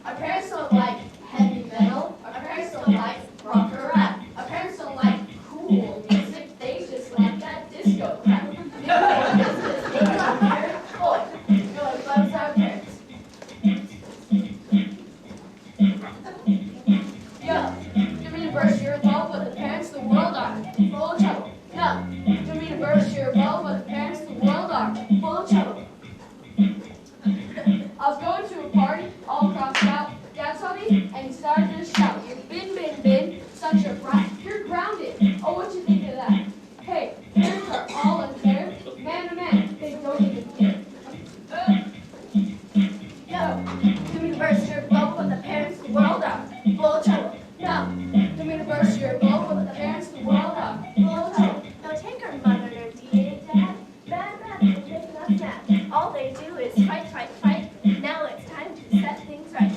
Our parents don't like heavy metal. Our parents don't like rock or rap. Our parents don't like cool music. They just like that disco crap. Boy, no one loves our parents. Yo, you mean to burst your bubble with the parents the world are full of trouble? No, you mean to burst your bubble with the parents the world are full of trouble? I was going to a party all crossed out. Dad saw me and he started to shout, "You bin, such a brat. You're grounded." Oh, what you think of that? Hey, parents are all unfair. Man to man, they don't even care. Yo, you mean to burst your bubble with the parents the world are full of trouble? No, you mean to burst your bubble with the parents the world are full of trouble? Now take our mother or Dad. Bad math is making us mad. All they do is fight. Now it's time to set things right.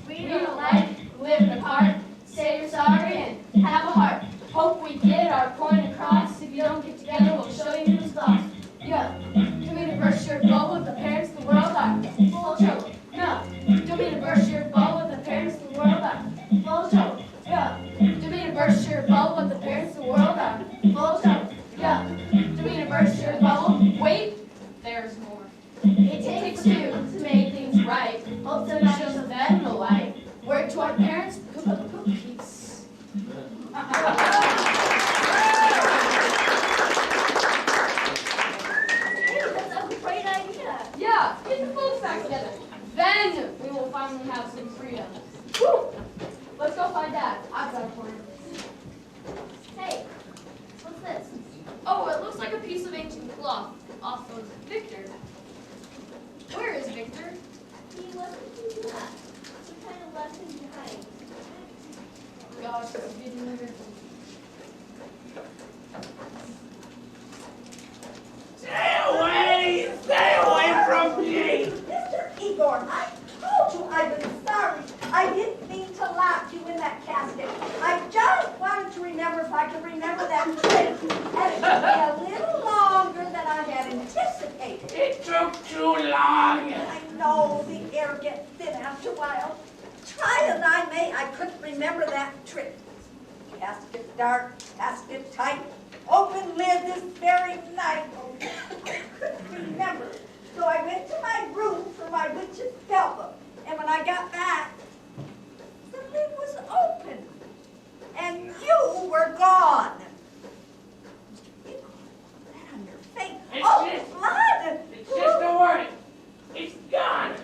We don't like living apart. Say you're sorry and have a heart. Hope we get our point across. If you don't get together, we'll show you who's lost. Yo, do me to burst your bubble with the parents the world are full of trouble? No, do me to burst your bubble with the parents the world are full of trouble? Yo, do me to burst your bubble with the parents the world are full of trouble? Yo, do me to burst your bubble? Wait, there's more. It takes two to make things right. Also not show them the light. Work to our parents, cook up cookies. Hey, that's a great idea. Yeah, get the folks back together. Then we will finally have some freedom. Woo! Let's go find Dad. I've got a plan. Hey, what's this? Oh, it looks like a piece of ancient cloth off of Victor. Where is Victor? He wasn't too bad. We kind of left him behind. Gosh, it's getting weird. Stay away from me! Mr. Igor, I told you I was sorry. I didn't mean to lock you in that casket. I just wanted to remember if I could remember that trick. And it took me a little longer than I had anticipated. It took too long. I know the air gets thin after a while. try as I may, I couldn't remember that trick. Casket dark, casket tight, open lid this very night. I couldn't remember. So I went to my room for my witch's spell book. And when I got back, the lid was open. And you were gone. Mr. Igor, that on your face. It's Oh, just- blood! It's just a word. It's gone.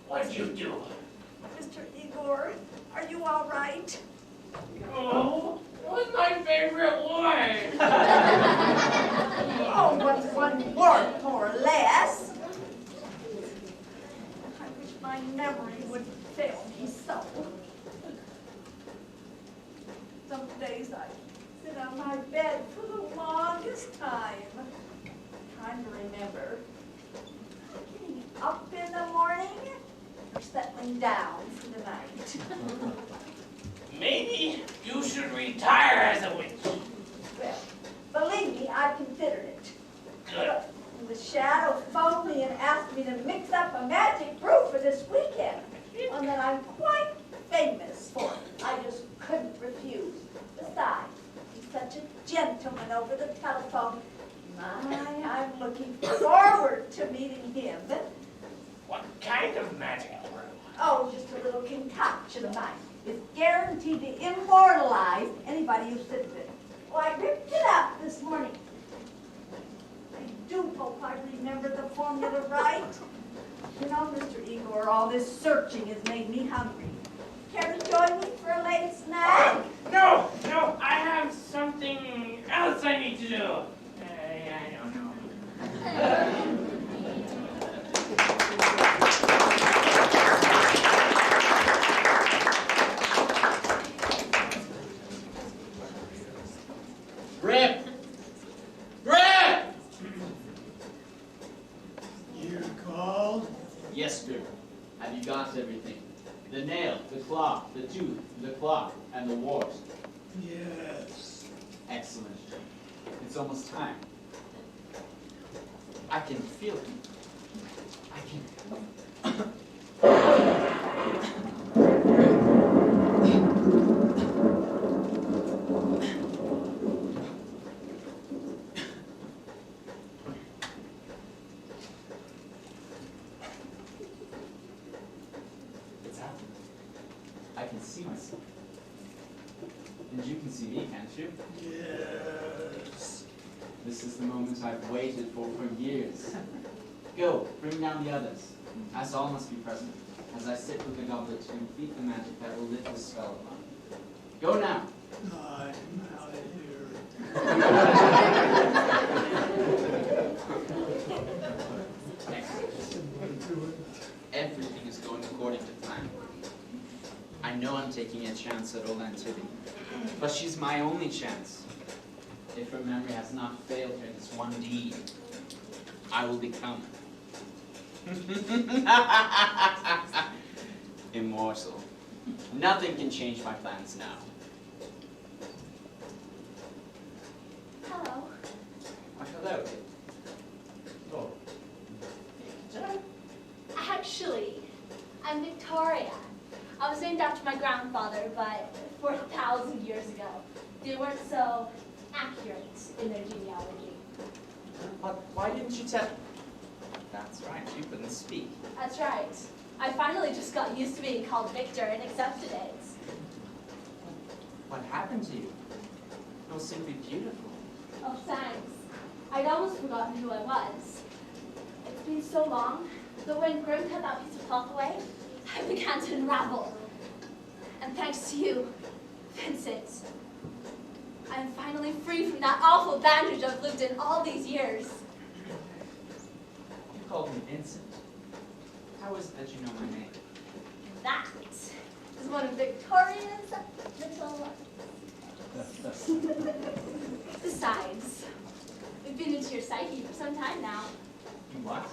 What'd you do? Mr. Igor, are you all right? Oh, what's my favorite word? Oh, what's one word, more or less? I wish my memory would fail me so. Some days I sit on my bed for the longest time, trying to remember. Getting up in the morning or settling down for the night. Maybe you should retire as a witch. Well, believe me, I've considered it. Good. But the shadow phoned me and asked me to mix up a magic brew for this weekend. One that I'm quite famous for. I just couldn't refuse. Besides, he's such a gentleman over the telephone. My, I'm looking forward to meeting him. What kind of magic brew? Oh, just a little concoction of mine. It's guaranteed to immortalize anybody who sips it. Well, I ripped it up this morning. I do hope I remember the formula right. You know, Mr. Igor, all this searching has made me hungry. Care to join me for a late snack? No, I have something else I need to do. I don't know. Grip! Grip! You called? Yes, Grip. Have you got everything? The nail, the claw, the tooth, the clock, and the wart. Yes. Excellent. It's almost time. I can feel it. I can... It's happening. I can see myself. And you can see me, can't you? Yes. This is the moment I've waited for years. Go, bring down the others. Us all must be present, as I sit with the goblet to complete the magic that will lift the spell upon me. Go now. I'm out of here. Excellent. Everything is going according to plan. I know I'm taking a chance at old Antigone, but she's my only chance. If her memory has not failed her in this one deed, I will become immortal. Nothing can change my plans now. Hello. Why, hello. Oh. Actually, I'm Victoria. I was named after my grandfather, but 4,000 years ago. They weren't so accurate in their genealogy. But why didn't you tell? That's right, you couldn't speak. That's right. I finally just got used to being called Victor and accepted it. What happened to you? It was simply beautiful. Oh, thanks. I'd almost forgotten who I was. It's been so long, that when Grim cut that piece of cloth away, I began to unravel. And thanks to you, Vincent, I'm finally free from that awful bandage I've lived in all these years. You called me Vincent. How is it that you know my name? That is one of Victoria's little... Besides, we've been into your psyche for some time now. You what?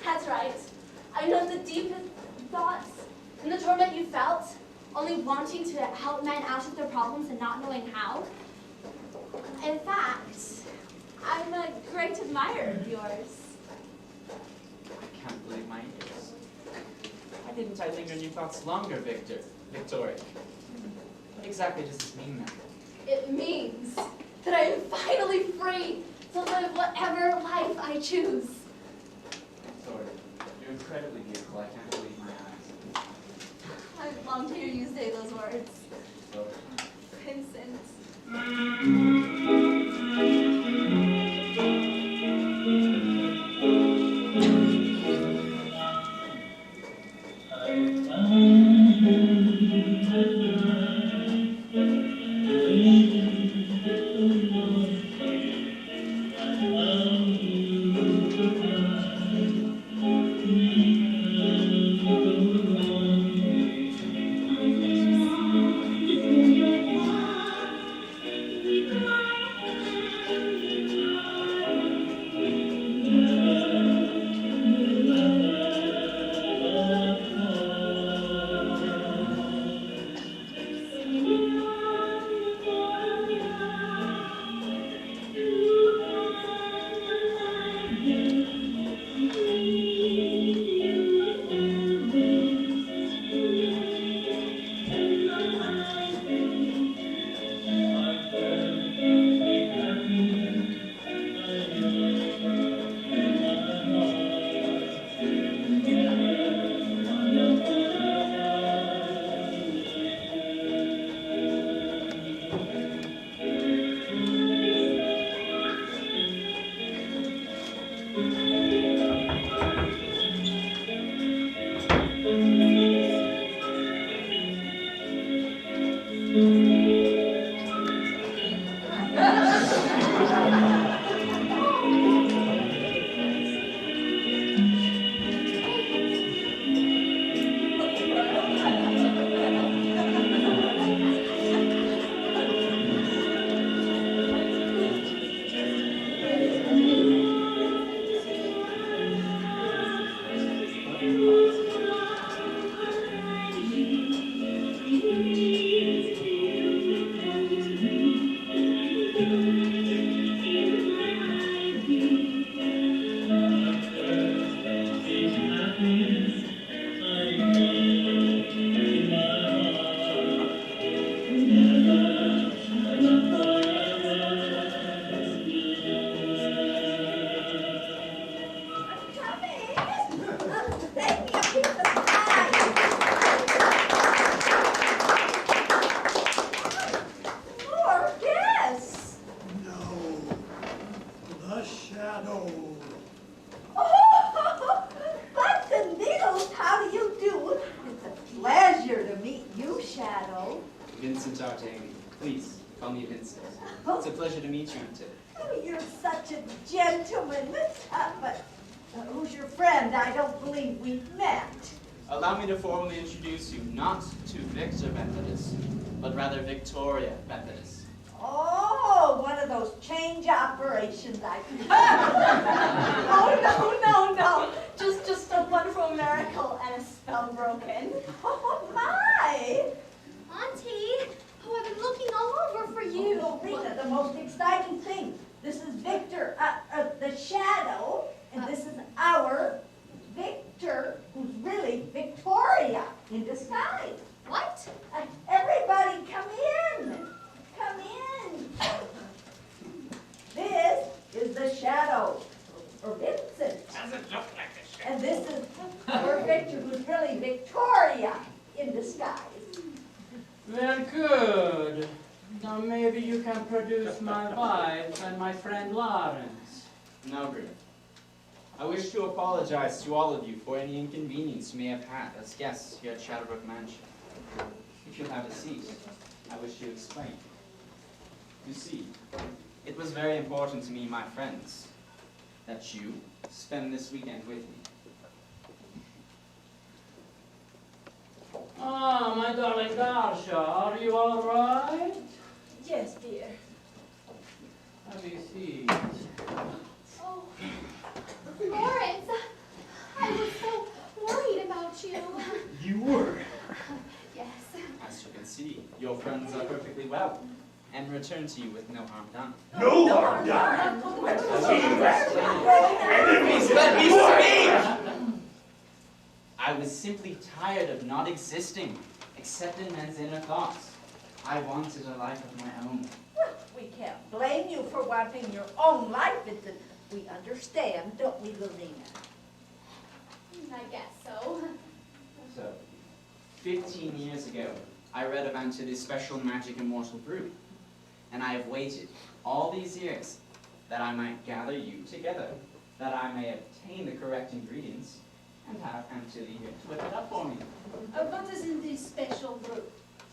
That's right. I know the deepest thoughts and the torment you felt, only wanting to help men out of their problems and not knowing how. In fact, I'm a great admirer of yours. I can't believe my ears. I didn't I linger in your thoughts longer, Victoria? What exactly does this mean now? It means that I am finally free to live whatever life I choose. Victoria, you're incredibly beautiful. I can't believe my eyes. I long to hear you say those words. So, Vincent. Vincent Artagnan. Please, call me Vincent. It's a pleasure to meet you today. Oh, you're such a gentleman. But who's your friend? I don't believe we've met. Allow me to formally introduce you not to Victor Methodist, but rather Victoria Methodist. Oh, one of those change operations I Oh, no. Just a wonderful miracle and a spell broken. Oh, my. Auntie, oh, I've been looking all over for you. Oh, Rita, the most exciting thing. This is Victor, the Shadow, and this is our Victor, who's really Victoria in disguise. What? Everybody come in. Come in. This is the Shadow, or Vincent. Doesn't look like a shadow. And this is our Victor, who's really Victoria in disguise. Well, good. Now maybe you can produce my wife and my friend Lawrence. Now, Grim, I wish to apologize to all of you for any inconvenience you may have had as guests here at Shadowbrook Mansion. If you'll have a seat, I wish to explain. You see, it was very important to me and my friends that you spend this weekend with me. Ah, my darling Darsha, are you all right? Yes, dear. Have a seat. Oh, Lawrence, I was so worried about you. You were? Yes. As you can see, your friends are perfectly well and return to you with no harm done. No harm done. Enemies, let me speak! I was simply tired of not existing, except in men's inner thoughts. I wanted a life of my own. Well, we can't blame you for wanting your own life, Vincent. We understand, don't we, Lorena? I guess so. So, 15 years ago, I read about this special magic immortal brew. And I have waited all these years that I might gather you together, that I may obtain the correct ingredients, and have Antilly here to whip it up for me. What is in this special brew?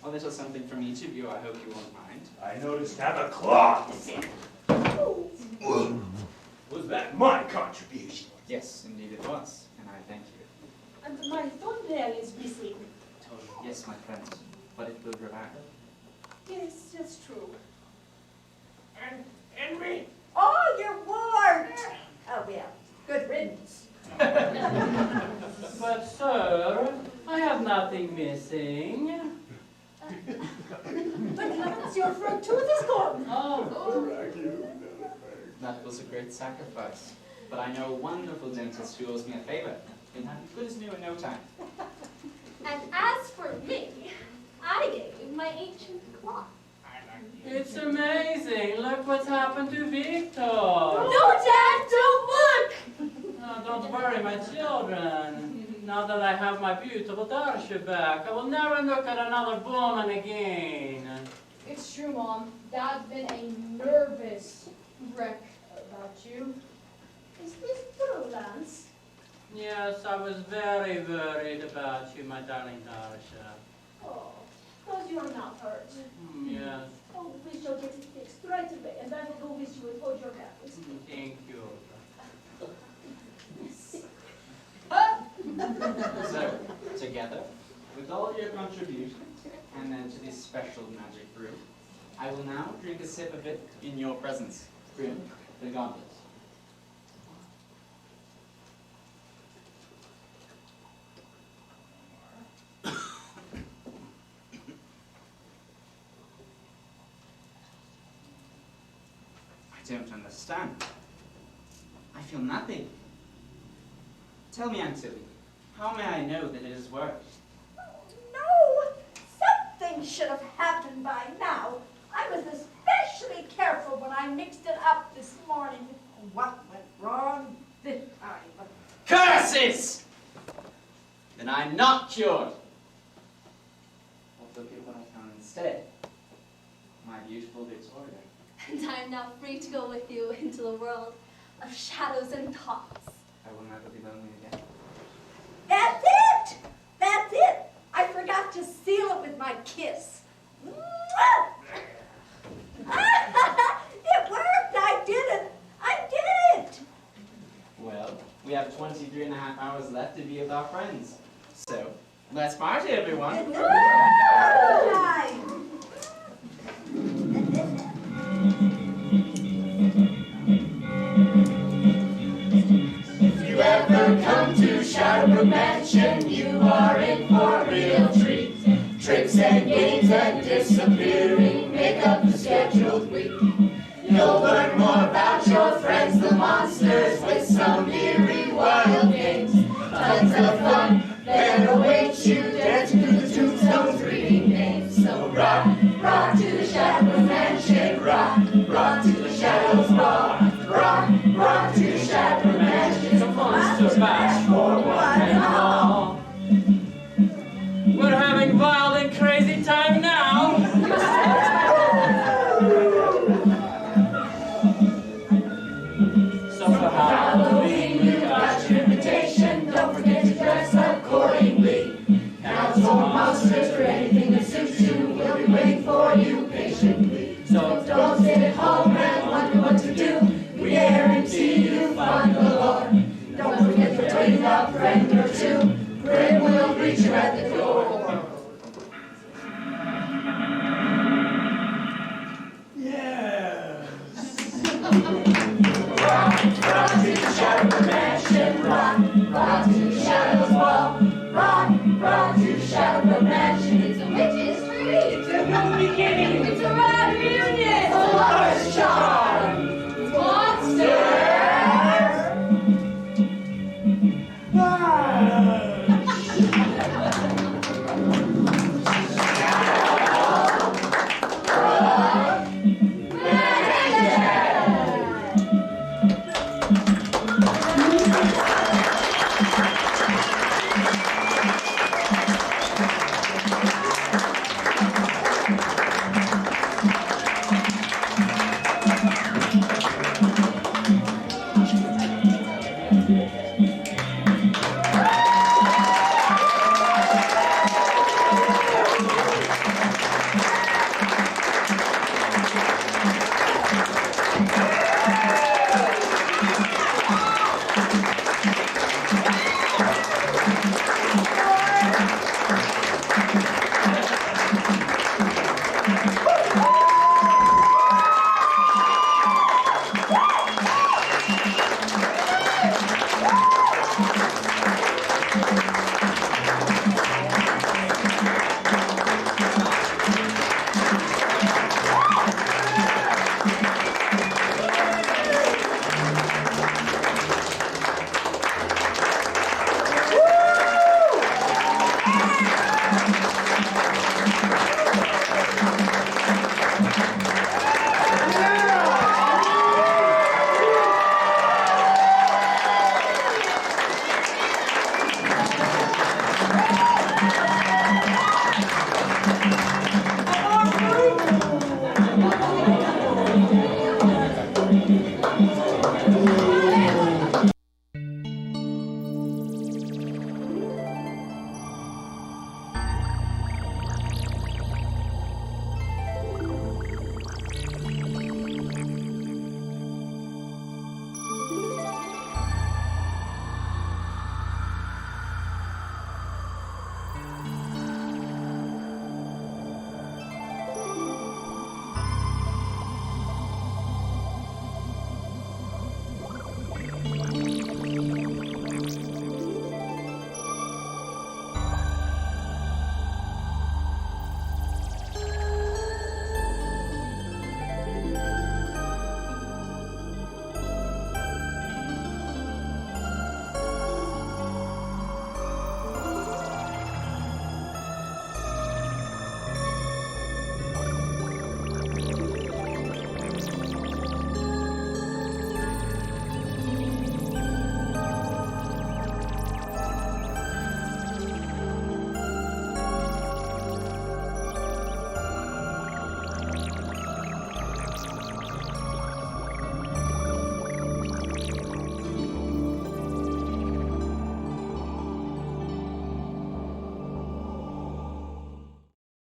A little something from each of you, I hope you won't mind. I noticed have a claw. Was that my contribution? Yes, indeed it was, and I thank you. And my thumbnail is missing. Yes, my friend, but it will revive. Yes, that's true. And Henry? Oh, you're warned! Oh, yeah, good riddance. But, sir, I have nothing missing. But Clarence, your front tooth is gone. Oh. That was a great sacrifice, but I know a wonderful dentist who owes me a favor. He'll have you good as new in no time. And as for me, I gave you my ancient clock. It's amazing. Look what's happened to Victor. No, Dad, don't look! Oh, don't worry, my children. Now that I have my beautiful Darcy back, I will never look at another woman again. It's true, Mom. Dad's been a nervous wreck about you. Is this true, Lance? Yes, I was very worried about you, my darling Darcy. Oh, because you're not hurt. Yes, Oh, we shall get it fixed right away, and I will go with you and hold your hand. thank you. So, together, with all your contributions, and then to this special magic brew, I will now drink a sip of it in your presence. Grim, the goblet. I don't understand. I feel nothing. Tell me, Antilly, how may I know that it has worked? No, something should have happened by now. I was especially careful when I mixed it up this morning. What went wrong this time? Curses! Then I'm not cured. But look at what I found instead. My beautiful Victoria. And I am now free to go with you into the world of shadows and thoughts. I will never be lonely again. That's it! That's it! I forgot to seal it with my kiss. It worked! I did it! I did it! Well, we have 23 and a half hours left to be with our friends. So, let's party, everyone. Right. If you ever come to Shadowbrook Mansion, you are in for a real treat. Tricks and games and disappearing make up the scheduled week. You'll learn more about your friends, the monsters, with some eerie wild games. Tons of fun there awaits you, dancing through the tombstones, reading names. So rock, rock to the Shadowbrook Mansion, rock, rock to the Shadows Bar, rock, rock to the Shadowbrook Mansion. It's a monster bash for one and all. We're having wild and crazy time now. So for Halloween, you got your invitation. Don't forget to dress accordingly. Council monsters or anything that suits you will be waiting for you patiently. So don't sit at home and wonder what to do. We guarantee you fun galore. Don't forget to bring a friend or two. Grim will greet you at the door. Yes. Rock, rock to the Shadowbrook Mansion. Rock, rock to the Shadows Wall. Rock, rock to the Shadowbrook Mansion. It's a witch's tree! It's a new beginning. It's